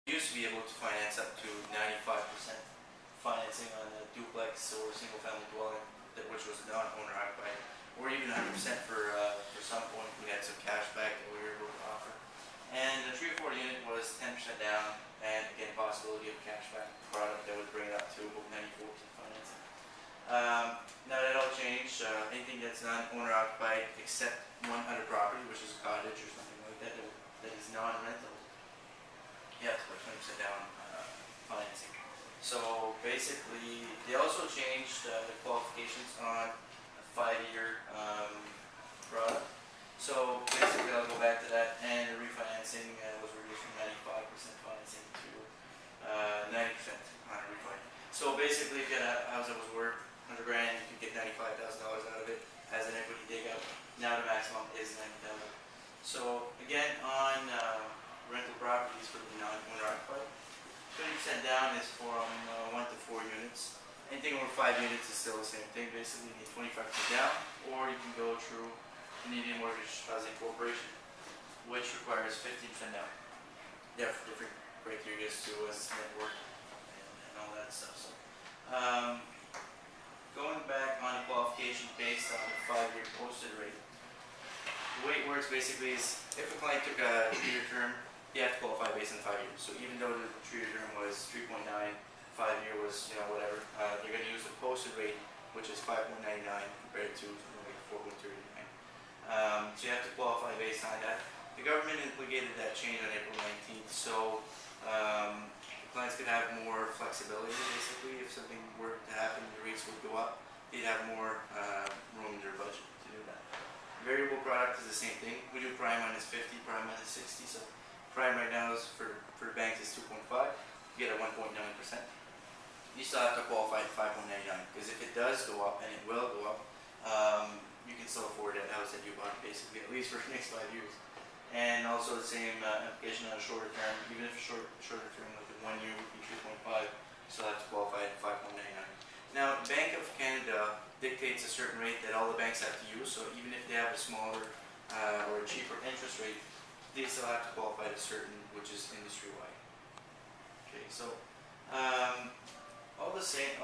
used to be able to finance up to 95% financing on a duplex or single family dwelling, which was non-owner occupied, or even 100% for some point. We had some cash back that we were able to offer. And the 3 or 4 unit was 10% down, and again, possibility of cash back product that would bring it up to about 94% financing. Now that all changed. Anything that's non-owner occupied except 100 property, which is a cottage or something like that, that is non-rental, you have to put 20% down financing. So basically, they also changed the qualifications on a 5-year product. So basically, I'll go back to that, and the refinancing was reduced from 95% financing to 90% on a refi. So basically, if you had a house that was worth $100,000, you could get $95,000 out of it as an equity takeout. Now the maximum is $90,000. So again, on rental properties for the non-owner occupied, 30% down is from 1 to 4 units. Anything over 5 units is still the same thing. Basically, you need 25% down, or you can go through Canadian Mortgage Housing Corporation, which requires 15% down. They have different criteria to net worth and all that stuff. So, going back on the qualification based on the 5-year posted rate, the way it works basically is if a client took a 3-year term, they have to qualify based on 5 years. So even though the 3-year term was 3.9, 5-year was whatever, they're going to use the posted rate, which is 5.99 compared to 4.39. So you have to qualify based on that. The government implemented that change on April 19th, so clients could have more flexibility. Basically, if something were to happen, the rates would go up. They'd have more room in their budget to do that. Variable product is the same thing. We do prime minus 50, prime minus 60. So prime right now is for banks is 2.5. You get a 1.9%. You still have to qualify at 5.99 because if it does go up, and it will go up, you can still afford that house that you bought basically at least for the next 5 years. And also the same application on a shorter term, even if a shorter term like 1 year would be 3.5, you still have to qualify at 5.99. Now, Bank of Canada dictates a certain rate that all the banks have to use, so even if they have a smaller or a cheaper interest rate, they still have to qualify at a certain, which is industry-wide. Okay, so all the same,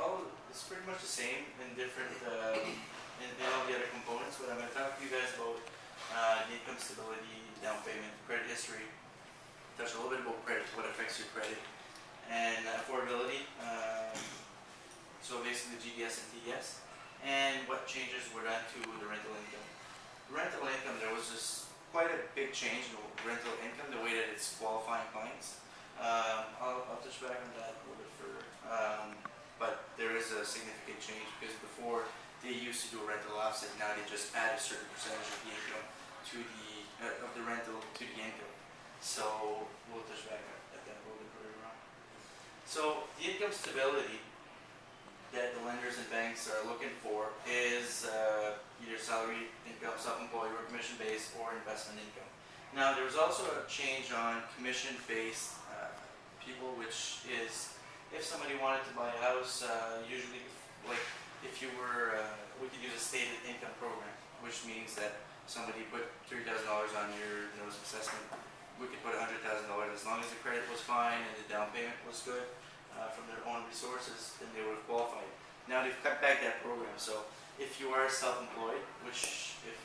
it's pretty much the same in different, in all the other components. What I'm going to talk to you guys about the income stability, down payment, credit history, touch a little bit about credit, what affects your credit, and affordability, so basically GDS and TDS, and what changes were done to the rental income. The rental income, there was just quite a big change in rental income, the way that it's qualifying clients. I'll touch back on that a little bit further, but there is a significant change because before they used to do a rental offset, now they just add a certain percentage of the income to the rental to the income. So we'll touch back at that a little bit further on. So the income stability that the lenders and banks are looking for is either salary income, self-employed, or commission-based, or investment income. Now there's also a change on commission-based people, which is if somebody wanted to buy a house, usually like if you were, we could use a stated income program, which means that somebody put $3,000 on your notice of assessment. We could put $100,000 as long as the credit was fine and the down payment was good from their own resources, then they would have qualified. Now they've cut back that program, so if you are self-employed, which if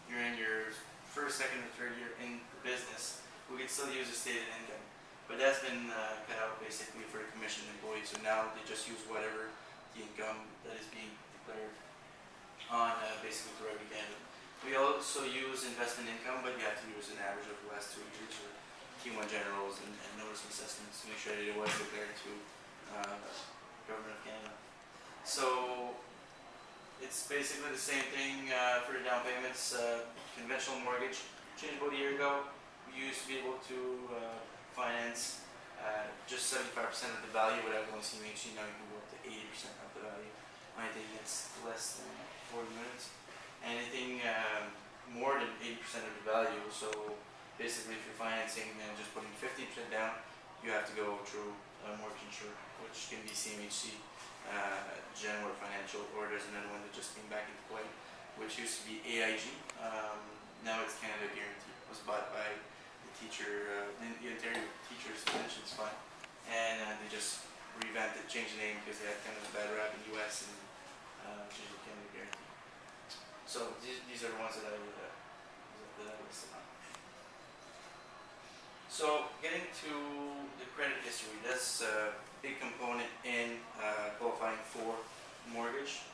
you're in your first, second, or third year in the business, we could still use a stated income. But that's been cut out basically for the commission employees, so now they just use whatever the income that is being declared on basically throughout Canada. We also use investment income, but you have to use an average of the last 2 years or T1 generals and notice of assessments to make sure that it was declared to Government of Canada. So it's basically the same thing for the down payments. Conventional mortgage changed about a year ago. We used to be able to finance just 75% of the value without going CMHC. Now you can go up to 80% of the value. Anything that's less than 4 units. Anything more than 80% of the value. So basically, if you're financing and just putting 50% down, you have to go through a mortgage insurer, which can be CMHC, General Financial, or there's another one that just came back into play, which used to be AIG. Now it's Canada Guarantee. It was bought by the teacher, the Ontario Teachers Pensions Fund. revamped it, changed the name because they had kind of a bad rap in the US and changed it to Canada Guarantee. So these are the ones that I listed on. So getting to the credit history, that's a big component in qualifying for mortgage.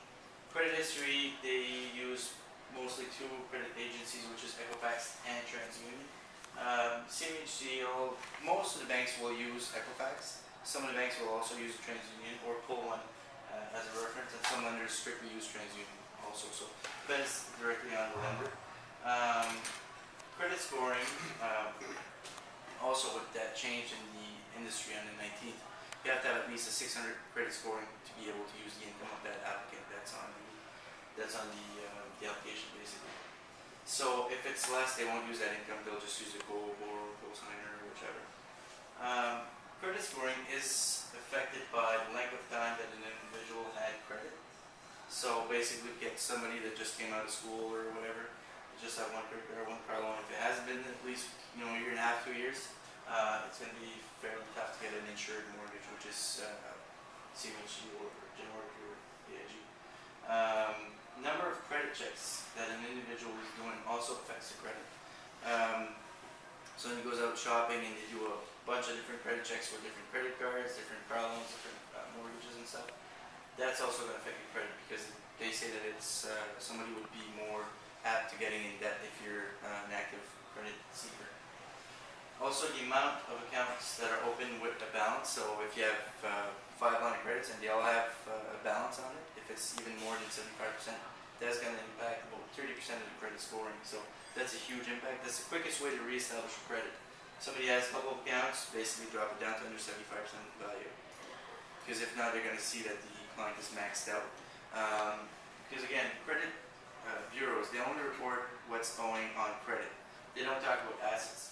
Credit history, they use mostly two credit agencies, which is Equifax and TransUnion. CMHC, most of the banks will use Equifax. Some of the banks will also use TransUnion or pull one as a reference, and some lenders strictly use TransUnion also. So depends directly on the lender. Credit scoring, also with that change in the industry on the 19th, you have to have at least a 600 credit scoring to be able to use the income of that applicant. That's on the application basically. So if it's less, they won't use that income. They'll just use a co-op or co-signer or whichever. Credit scoring is affected by the length of time that an individual had credit. So basically, get somebody that just came out of school or whatever, just have one credit card, one car loan. If it has been at least a year and a half, 2 years, it's going to be fairly tough to get an insured mortgage, which is CMHC or Genworth or AIG. Number of credit checks that an individual is doing also affects the credit. So when he goes out shopping and they do a bunch of different credit checks with different credit cards, different car loans, different mortgages and stuff, that's also going to affect your credit because they say that it's somebody would be more apt to getting in debt if you're an active credit seeker. Also, the amount of accounts that are open with a balance. So if you have 5 line of credits and they all have a balance on it, if it's even more than 75%, that's going to impact about 30% of the credit scoring. So that's a huge impact. That's the quickest way to reestablish credit. Somebody has a couple of accounts, basically drop it down to under 75% value. Because if not, they're going to see that the client is maxed out. Because again, credit bureaus, they only report what's owing on credit. They don't talk about assets.